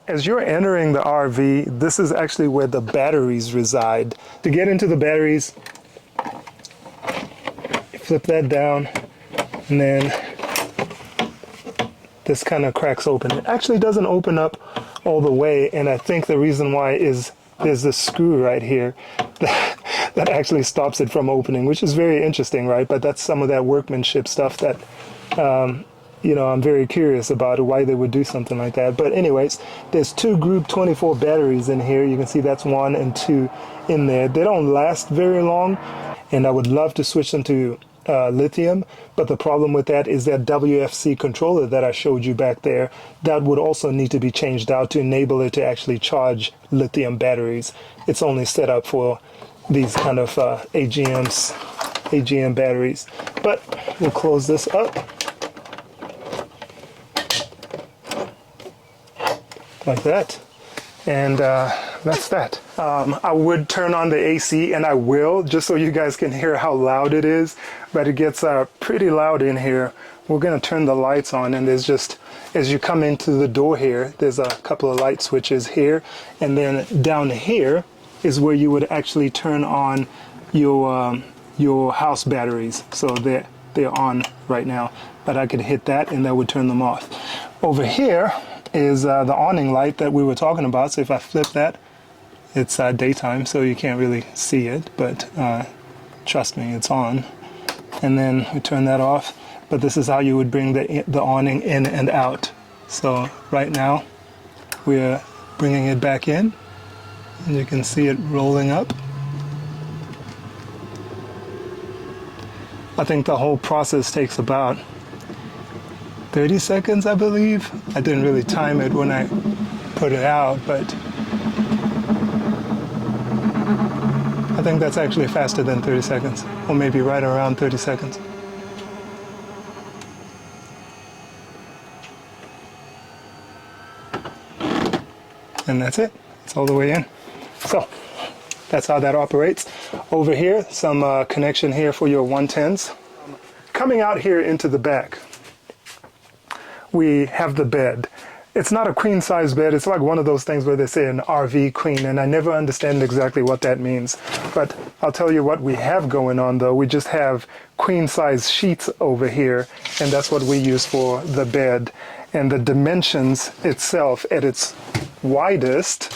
as you're entering the RV, this is actually where the batteries reside. To get into the batteries, flip that down, and then this kind of cracks open. It actually doesn't open up all the way, and I think the reason why is there's this screw right here that actually stops it from opening, which is very interesting, right? But that's some of that workmanship stuff that you know, I'm very curious about why they would do something like that. But anyways, there's two Group 24 batteries in here. You can see that's 1 and 2 in there. They don't last very long, and I would love to switch them to lithium, but the problem with that is that WFC controller that I showed you back there, that would also need to be changed out to enable it to actually charge lithium batteries. It's only set up for these kind of AGM batteries. But we'll close this up like that, and that's that. I would turn on the AC, and I will, just so you guys can hear how loud it is, but it gets pretty loud in here. We're going to turn the lights on, and there's just, as you come into the door here, there's a couple of light switches here, and then down here is where you would actually turn on your house batteries. So they're on right now, but I could hit that and that would turn them off. Over here is the awning light that we were talking about. So if I flip that, it's daytime, so you can't really see it, but trust me, it's on. And then we turn that off, but this is how you would bring the awning in and out. So right now we're bringing it back in, and you can see it rolling up. I think the whole process takes about 30 seconds, I believe. I didn't really time it when I put it out, but I think that's actually faster than 30 seconds, or maybe right around 30 seconds. And that's it. It's all the way in. So that's how that operates. Over here, some connection here for your 110s. Coming out here into the back, we have the bed. It's not a queen size bed. It's like one of those things where they say an RV queen, and I never understand exactly what that means. But I'll tell you what we have going on though. We just have queen size sheets over here, and that's what we use for the bed. And the dimensions itself at its widest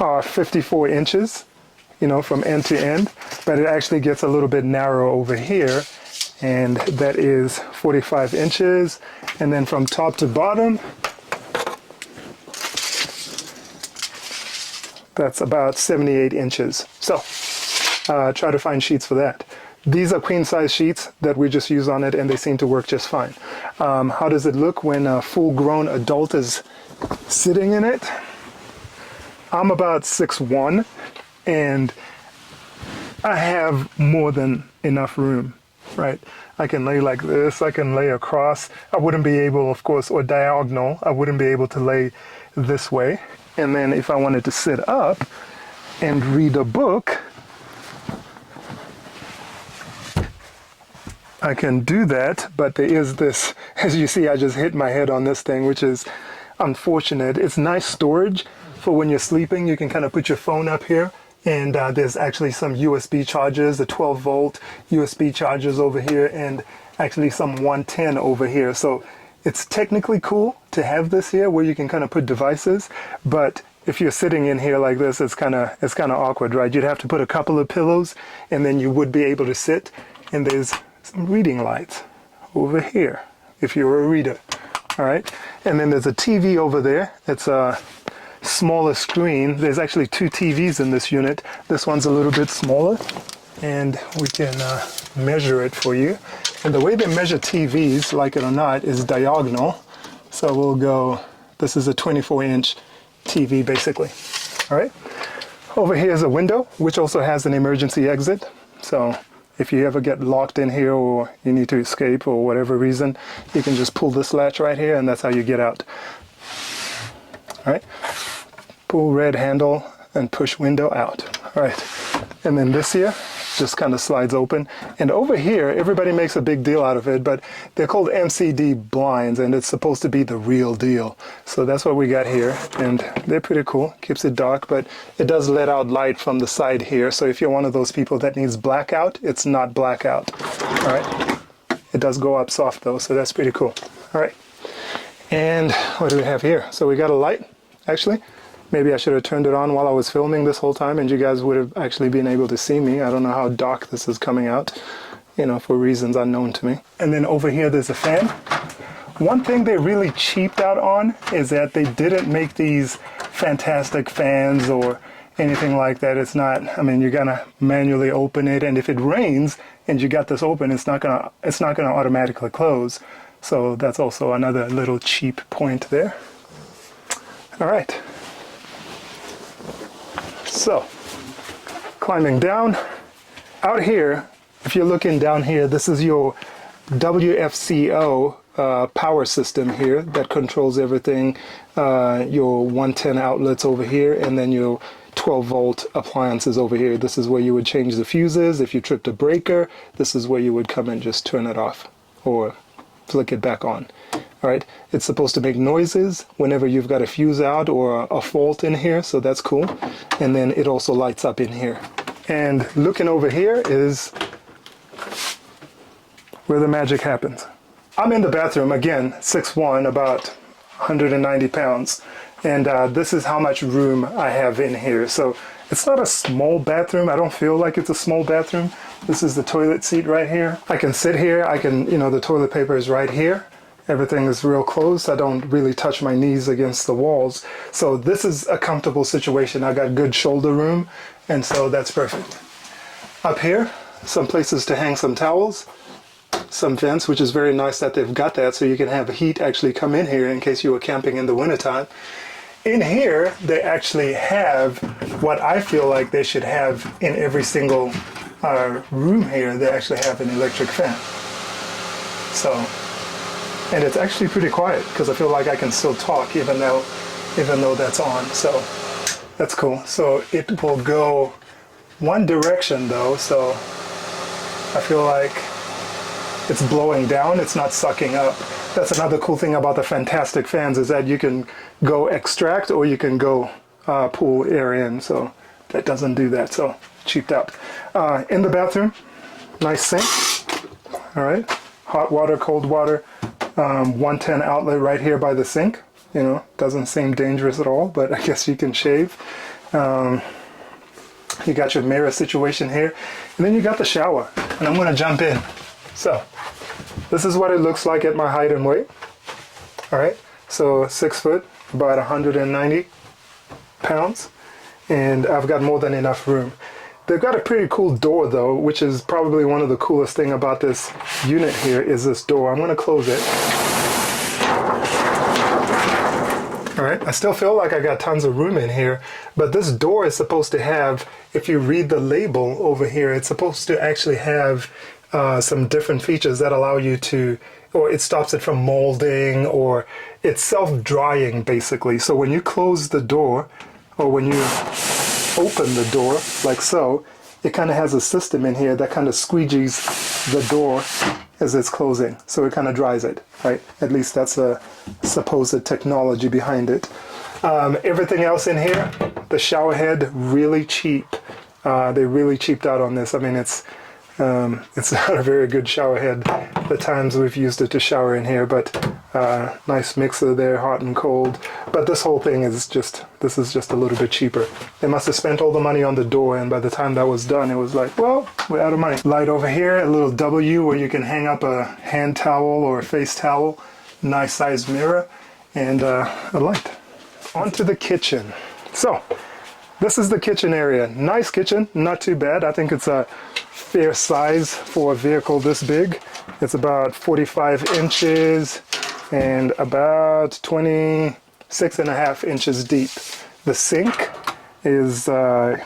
are 54 inches, you know, from end to end, but it actually gets a little bit narrow over here, and that is 45 inches. And then from top to bottom, that's about 78 inches. So try to find sheets for that. These are queen size sheets that we just use on it, and they seem to work just fine. How does it look when a full-grown adult is sitting in it? I'm about 6'1", and I have more than enough room, right? I can lay like this, I can lay across. I wouldn't be able, of course, or diagonal, I wouldn't be able to lay this way. And then if I wanted to sit up and read a book, I can do that, but there is this, as you see, I just hit my head on this thing, which is unfortunate. It's nice storage for when you're sleeping. You can kind of put your phone up here, and there's actually some USB chargers, the 12-volt USB chargers over here, and actually some 110 over here. So it's technically cool to have this here where you can kind of put devices, but if you're sitting in here like this, it's kind of awkward, right? You'd have to put a couple of pillows, and then you would be able to sit. And there's some reading lights over here if you're a reader. All right, and then there's a TV over there. It's a smaller screen. There's actually two TVs in this unit. This one's a little bit smaller, and we can measure it for you. And the way they measure TVs, like it or not, is diagonal. So we'll go, this is a 24-inch TV basically. All right, over here is a window, which also has an emergency exit. So if you ever get locked in here or you need to escape or whatever reason, you can just pull this latch right here, and that's how you get out. All right, pull red handle and push window out. All right, and then this here just kind of slides open. And over here, everybody makes a big deal out of it, but they're called MCD blinds, and it's supposed to be the real deal. So that's what we got here, and they're pretty cool. Keeps it dark, but it does let out light from the side here. So if you're one of those people that needs blackout, it's not blackout. All right. It does go up soft though, so that's pretty cool. All right. And what do we have here? So we got a light, actually. Maybe I should have turned it on while I was filming this whole time and you guys would have actually been able to see me. I don't know how dark this is coming out, you know, for reasons unknown to me. And then over here there's a fan. One thing they really cheaped out on is that they didn't make these fantastic fans or anything like that. It's not, I mean, you're gonna manually open it, and if it rains and you got this open, it's not gonna automatically close. So that's also another little cheap point there. All right. So, climbing down. Out here, if you're looking down here, this is your WFCO power system here that controls everything. Your 110 outlets over here, and then your 12-volt appliances over here. This is where you would change the fuses. If you tripped a breaker, this is where you would come and just turn it off or flick it back on. All right, it's supposed to make noises whenever you've got a fuse out or a fault in here, so that's cool. And then it also lights up in here. And looking over here is where the magic happens. I'm in the bathroom, again, 6'1", about 190 pounds. And this is how much room I have in here. So it's not a small bathroom. I don't feel like it's a small bathroom. This is the toilet seat right here. I can sit here. I can, you know, the toilet paper is right here. Everything is real close. I don't really touch my knees against the walls. So this is a comfortable situation. I got good shoulder room, and so that's perfect. Up here, some places to hang some towels, some vents, which is very nice that they've got that, so you can have heat actually come in here in case you were camping in the wintertime. In here, they actually have what I feel like they should have in every single room here. They actually have an electric fan. So, and it's actually pretty quiet because I feel like I can still talk even though that's on. So that's cool. So it will go one direction though. So I feel like it's blowing down. It's not sucking up. That's another cool thing about the fantastic fans is that you can go extract or you can go pull air in. So that doesn't do that. So cheaped out. In the bathroom, nice sink. All right. Hot water, cold water. 110 outlet right here by the sink. You know, doesn't seem dangerous at all, but I guess you can shave. You got your mirror situation here, and then you got the shower, and I'm gonna jump in. So this is what it looks like at my height and weight. All right, so 6 foot, about 190 pounds, and I've got more than enough room. They've got a pretty cool door though, which is probably one of the coolest thing about this unit here is this door. I'm gonna close it. All right, I still feel like I got tons of room in here, but this door is supposed to have, if you read the label over here, it's supposed to actually have some different features that allow you to, or it stops it from molding, or it's self-drying basically. So when you close the door, or when you open the door like so, it kind of has a system in here that kind of squeegees the door as it's closing, so it kind of dries it, right? At least that's a supposed technology behind it. Everything else in here, the shower head, really cheap. They really cheaped out on this. I mean, it's not a very good shower head the times we've used it to shower in here, but nice mixer there, hot and cold. But this whole thing is just, this is just a little bit cheaper. They must have spent all the money on the door, and by the time that was done, it was like, well, we're out of money. Light over here, a little W where you can hang up a hand towel or a face towel, nice sized mirror, and a light. Onto the kitchen. So, this is the kitchen area. Nice kitchen, not too bad. I think it's a fair size for a vehicle this big. It's about 45 inches and about 26.5 inches deep. The sink is 10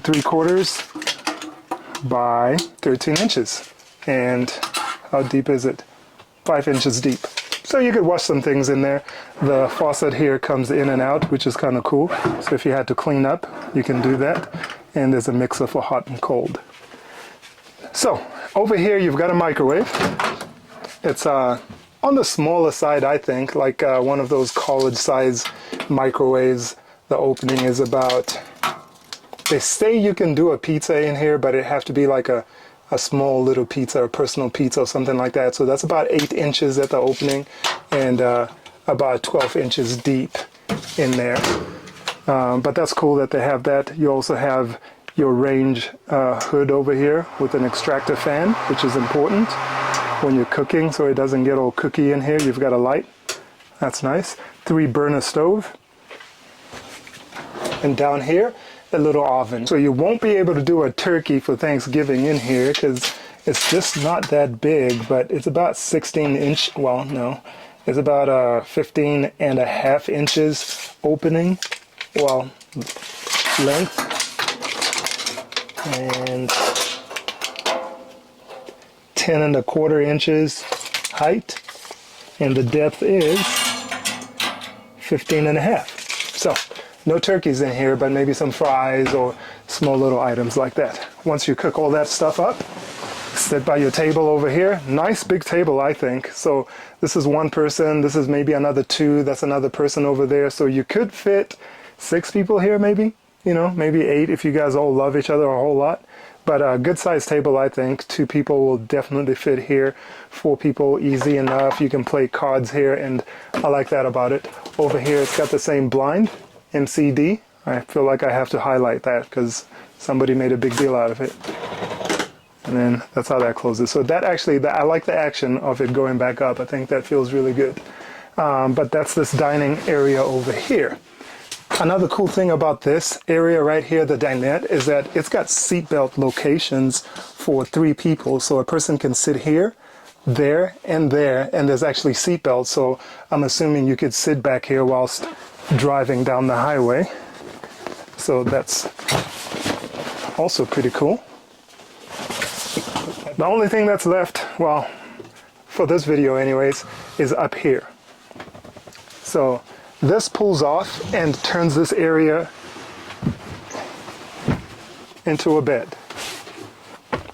3/4 by 13 inches. And how deep is it? 5 inches deep. So you could wash some things in there. The faucet here comes in and out, which is kind of cool. So if you had to clean up, you can do that. and there's a mixer for hot and cold. So over here you've got a microwave. It's on the smaller side, I think, like one of those college size microwaves. The opening is about, they say you can do a pizza in here, but it have to be like a small little pizza, a personal pizza or something like that. So that's about 8 inches at the opening and about 12 inches deep in there. But that's cool that they have that. You also have your range hood over here with an extractor fan, which is important when you're cooking so it doesn't get all cookie in here. You've got a light. That's nice. 3 burner stove. And down here, a little oven. So you won't be able to do a turkey for Thanksgiving in here because it's just not that big, but it's about 16 inch, well, no, it's about 15 and a half inches opening, well, length, and 10 and a quarter inches height, and the depth is 15 and a half. So no turkeys in here, but maybe some fries or small little items like that. Once you cook all that stuff up, sit by your table over here. Nice big table, I think. So this is one person, this is maybe another 2, that's another person over there. So you could fit 6 people here maybe, you know, maybe 8 if you guys all love each other a whole lot. But a good sized table, I think. 2 people will definitely fit here. 4 people, easy enough. You can play cards here, and I like that about it. Over here, it's got the same blind. MCD. I feel like I have to highlight that because somebody made a big deal out of it. And then that's how that closes. So that actually, I like the action of it going back up. I think that feels really good. But that's this dining area over here. Another cool thing about this area right here, the dinette, is that it's got seatbelt locations for 3 people. So a person can sit here, there, and there's actually seatbelts. So I'm assuming you could sit back here whilst driving down the highway. So that's also pretty cool. The only thing that's left, well, for this video anyways, is up here. So this pulls off and turns this area into a bed,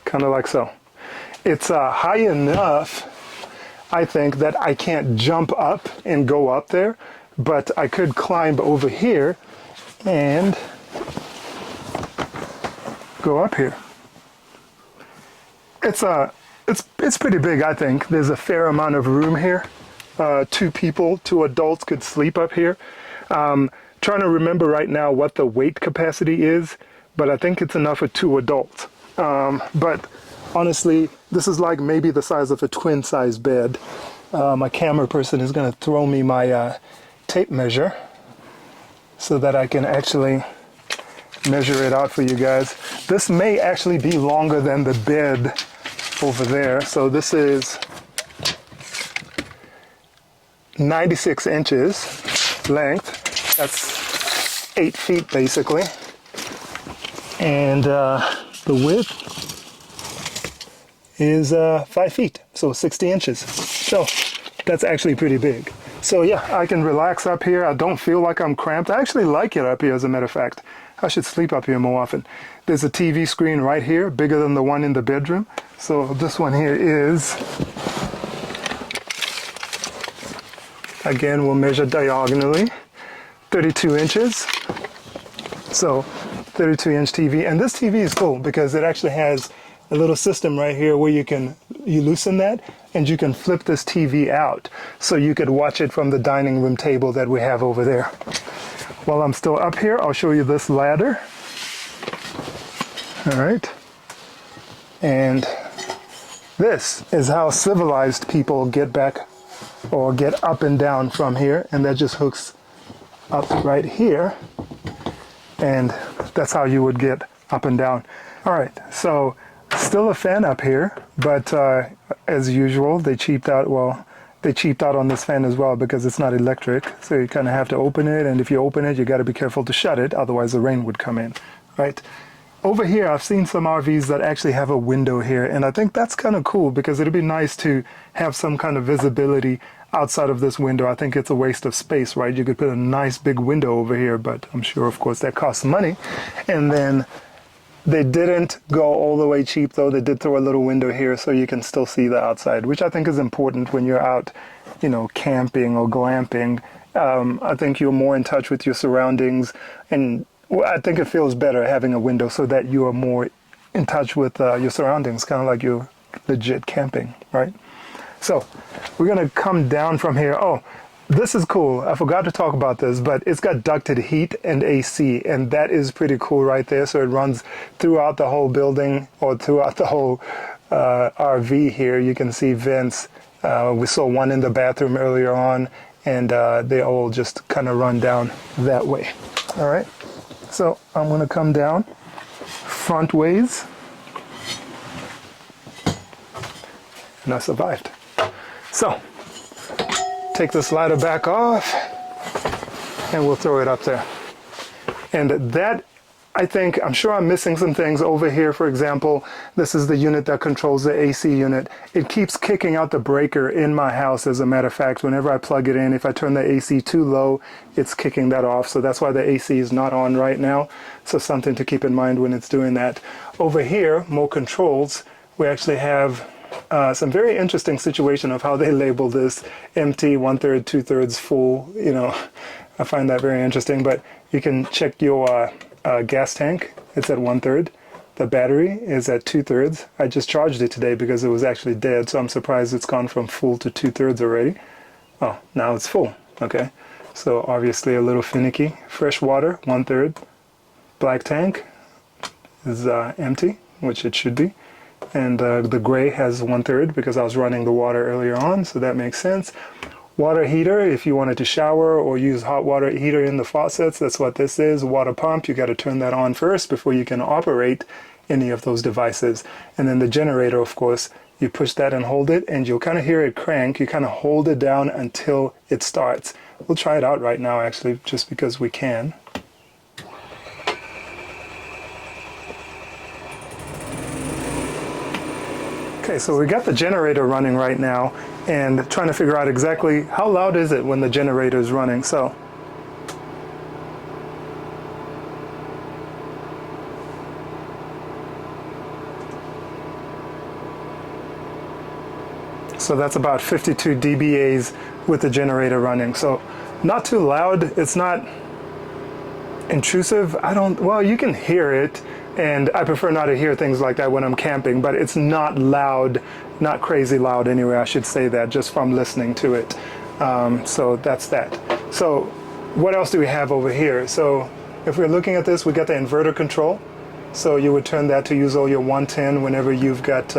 kind of like so. It's high enough, I think, that I can't jump up and go up there, but I could climb over here and go up here. It's pretty big, I think. There's a fair amount of room here. 2 people, 2 adults could sleep up here. Trying to remember right now what the weight capacity is, but I think it's enough for 2 adults. But honestly, this is like maybe the size of a twin size bed. My camera person is going to throw me my tape measure so that I can actually measure it out for you guys. This may actually be longer than the bed over there. So this is 96 inches length. That's 8 feet basically. And the width is 5 feet, so 60 inches. So that's actually pretty big. So yeah, I can relax up here. I don't feel like I'm cramped. I actually like it up here, as a matter of fact. I should sleep up here more often. There's a TV screen right here, bigger than the one in the bedroom. So this one here is, again, we'll measure diagonally, 32 inches. So 32-inch TV. And this TV is cool because it actually has a little system right here where you loosen that and you can flip this TV out so you could watch it from the dining room table that we have over there. While I'm still up here, I'll show you this ladder. All right. And this is how civilized people get back or get up and down from here, and that just hooks up right here, and that's how you would get up and down. All right, so still a fan up here, but as usual, they cheaped out. Well, they cheaped out on this fan as well because it's not electric, so you kind of have to open it, and if you open it, you got to be careful to shut it, otherwise the rain would come in, right? Over here, I've seen some RVs that actually have a window here, and I think that's kind of cool because it'd be nice to have some kind of visibility outside of this window. I think it's a waste of space, right? You could put a nice big window over here, but I'm sure, of course, that costs money. And then They didn't go all the way cheap though. They did throw a little window here so you can still see the outside, which I think is important when you're out, you know, camping or glamping. I think you're more in touch with your surroundings, and I think it feels better having a window so that you are more in touch with your surroundings, kind of like you're legit camping, right? So we're gonna come down from here. Oh, this is cool. I forgot to talk about this, but it's got ducted heat and AC, and that is pretty cool right there. So it runs throughout the whole building or throughout the whole RV here. You can see vents. We saw one in the bathroom earlier on, and they all just kind of run down that way. All right. So I'm going to come down front ways, and I survived. So take the slider back off, and we'll throw it up there. And that, I think, I'm sure I'm missing some things over here. For example, this is the unit that controls the AC unit. It keeps kicking out the breaker in my house, as a matter of fact. Whenever I plug it in, if I turn the AC too low, it's kicking that off. So that's why the AC is not on right now. So something to keep in mind when it's doing that. Over here, more controls. We actually have some very interesting situation of how they label this: empty, 1/3, 2/3 full. You know, I find that very interesting. But you can check your gas tank. It's at 1/3. The battery is at 2/3. I just charged it today because it was actually dead, so I'm surprised it's gone from full to 2/3 already. Oh, now it's full. Okay, so obviously a little finicky. Fresh water, 1/3. Black tank is empty, which it should be. And the gray has 1/3 because I was running the water earlier on, so that makes sense. Water heater, if you wanted to shower or use hot water heater in the faucets, that's what this is. Water pump, you got to turn that on first before you can operate any of those devices. And then the generator, of course, you push that and hold it, and you'll kind of hear it crank. You kind of hold it down until it starts. We'll try it out right now, actually, just because we can. Okay, so we got the generator running right now, and trying to figure out exactly how loud is it when the generator is running. So that's about 52 dBAs with the generator running. So not too loud. It's not intrusive. Well, you can hear it, and I prefer not to hear things like that when I'm camping, but it's not loud, not crazy loud anyway, I should say that, just from listening to it. So that's that. So what else do we have over here? So if we're looking at this, we got the inverter control. So you would turn that to use all your 110 whenever you've got,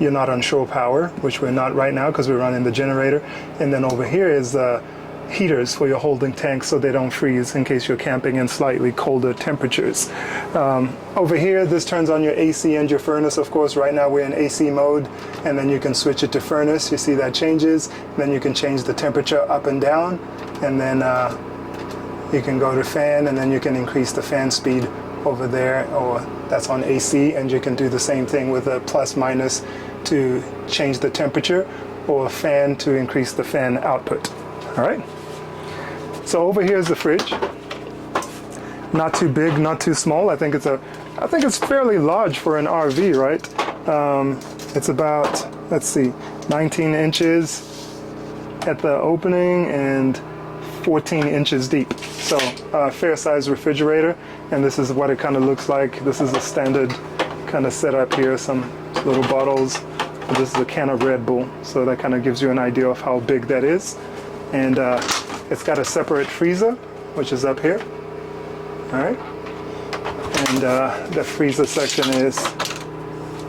you're not on shore power, which we're not right now because we're running the generator. And then over here is heaters for your holding tanks so they don't freeze in case you're camping in slightly colder temperatures. Over here, this turns on your AC and your furnace. Of course, right now we're in AC mode, and then you can switch it to furnace. You see that changes. Then you can change the temperature up and down, and then you can go to fan, and then you can increase the fan speed over there, or that's on AC, and you can do the same thing with a plus minus to change the temperature, or a fan to increase the fan output. All right. So over here is the fridge. Not too big, not too small. I think it's fairly large for an RV, right? It's about, let's see, 19 inches at the opening and 14 inches deep. So fair size refrigerator, and this is what it kind of looks like. This is a standard kind of setup here, some little bottles. This is a can of Red Bull, so that kind of gives you an idea of how big that is. And it's got a separate freezer, which is up here. All right. And the freezer section is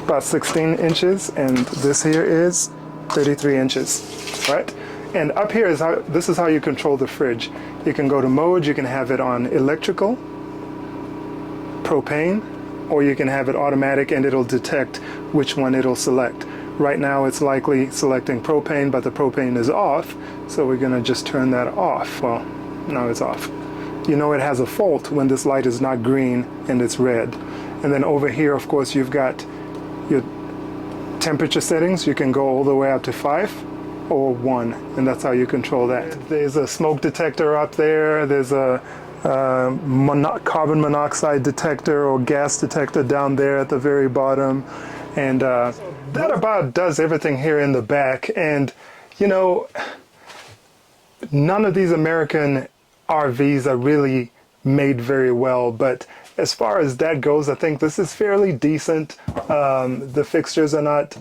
about 16 inches, and this here is 33 inches, right? And up here is this is how you control the fridge. You can go to mode, you can have it on electrical, propane, or you can have it automatic and it'll detect which one it'll select. Right now it's likely selecting propane, but the propane is off, so we're gonna just turn that off. Well, no, it's off. You know it has a fault when this light is not green and it's red. And then over here, of course, you've got your temperature settings. You can go all the way up to 5 or 1, and that's how you control that. There's a smoke detector up there. There's a carbon monoxide detector or gas detector down there at the very bottom. And that about does everything here in the back. And, you know, none of these American RVs are really made very well, but as far as that goes, I think this is fairly decent. The fixtures are not,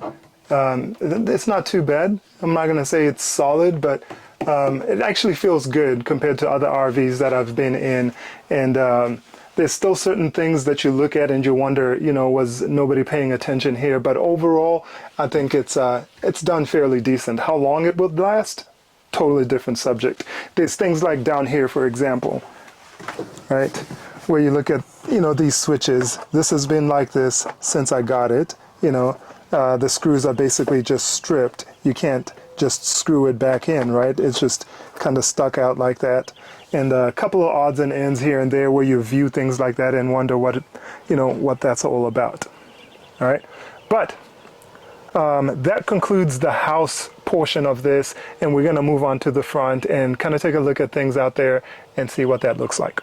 it's not too bad. I'm not going to say it's solid, but it actually feels good compared to other RVs that I've been in. And there's still certain things that you look at and you wonder, you know, was nobody paying attention here? But overall, I think it's done fairly decent. How long it would last? Totally different subject. There's things like down here, for example, right, where you look at, you know, these switches. This has been like this since I got it. You know, the screws are basically just stripped. You can't just screw it back in, right? It's just kind of stuck out like that. And a couple of odds and ends here and there where you view things like that and wonder what, you know, what that's all about. All right, but that concludes the house portion of this, and we're going to move on to the front and kind of take a look at things out there and see what that looks like.